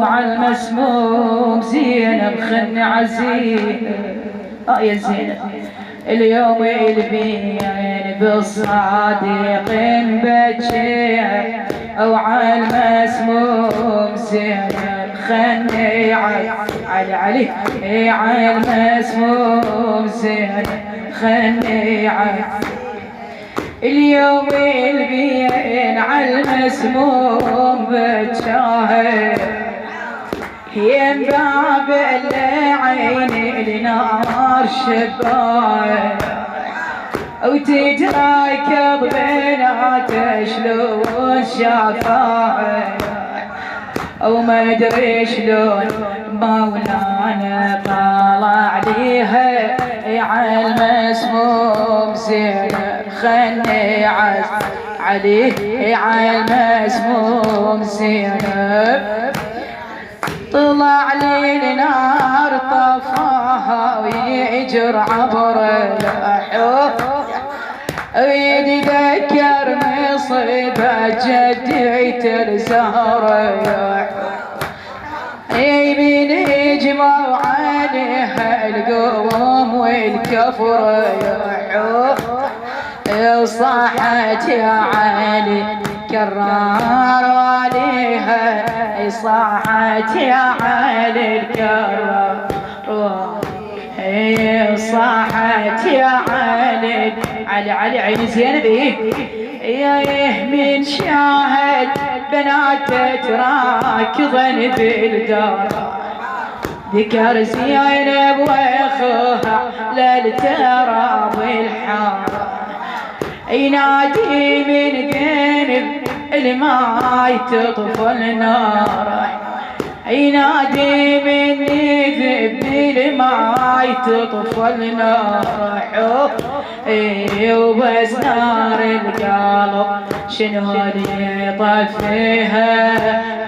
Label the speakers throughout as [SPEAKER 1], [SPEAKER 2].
[SPEAKER 1] عالمسموم زينب خن عزيز يا زينب اليوم البين بالصادق بجيه او عالمسموم زينب خني علي عالمسموم زينب خني اليوم البين عالمسموم بتشاهد ينبع بالعين النار شباية وتتراكض بنات شلون شافاها وما ادري شلون مولانا طالع ليها عالمسموم زينب خني عليه عالمسموم زينب طلع لي النار طفاها ويجر عبر الحب ويتذكر مصيبة جدية الزهرة من يجمع عليها القوم والكفر صاحت يا علي كرار عليها صاحت يا علي الكرار صاحت يا علي علي عين زينب ايه من شاهد بنات تراكضن بالدار ذكر زينب واخوها للتراضي الحار ينادي من جنب الماي تطفى النار ينادي من ذب الماي تطفى النار وبس نار القلب شنو اللي يطفيها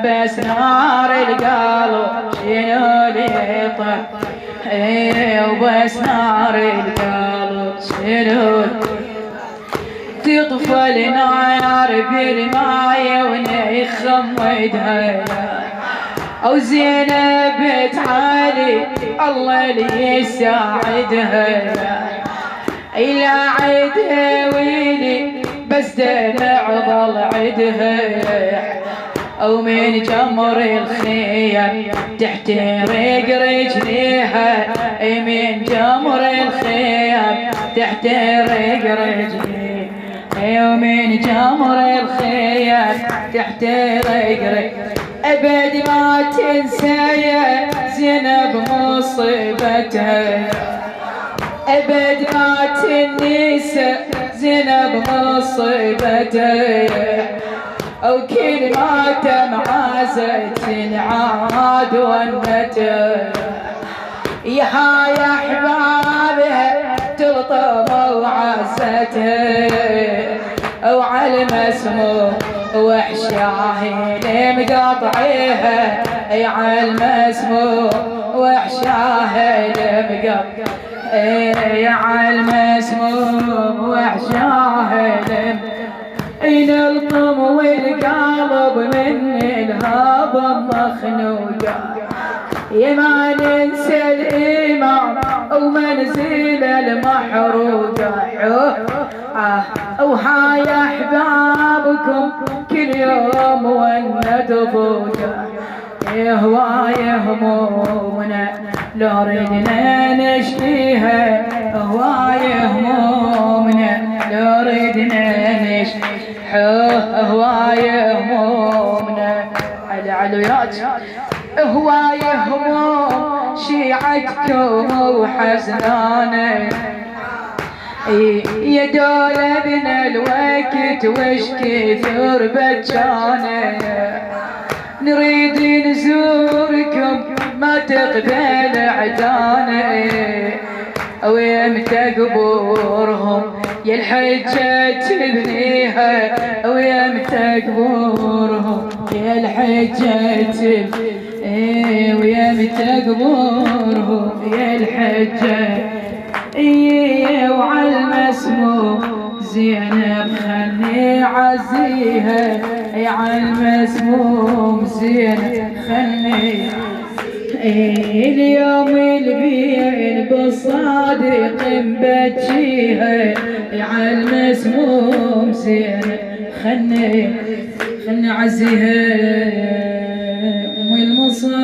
[SPEAKER 1] بس نار القلب شنو اللي يطفيها وبس نار القلب شنو تطفى النار بالماي ونخمدها او زينب تعالي الله اللي يساعدها إلا عدها ويلي بس دمع ظل عدها او من جمر الخيم تحترق رجليها من جمر الخيم تحترق رجليها ومن جمر الخيم تحترق أبد ما تنسى يا زينب مصيبتها أبد ما تنسى زينب مصيبتها أو كل ما تمعازت العاد ونتها يا أحبابها تلطم وعزتها أو على المسموم وحشاهي مقاطعيها اي عالمسموم وحشاهي مقاطعيها يا عالمسموم وحشاهي نلطم والقلب من الهضم مخنوقه يا ما ننسى الإمام ومنزل المحروقة وهاي أحبابكم كل يوم ونتفوقه هواي همومنا لو ردنا نشكيها هواي همومنا لو ردنا نشكيها هواي همومنا العلويات هواي هموم شيعتكم وحزنانه يا دول ابن الوقت وش كثر بجانه نريد نزوركم ما تقبل عدانه ويمتى قبورهم يا الحجة تبنيها ويمتى قبورهم يا الحجة ويمتى قبورهم يا الحجة وعلى المسموم زينب خلني عزيها عالمسموم زينب خلني اليوم البين بالصادق مبجيها عالمسموم زينب خلني عزيها ام المصاب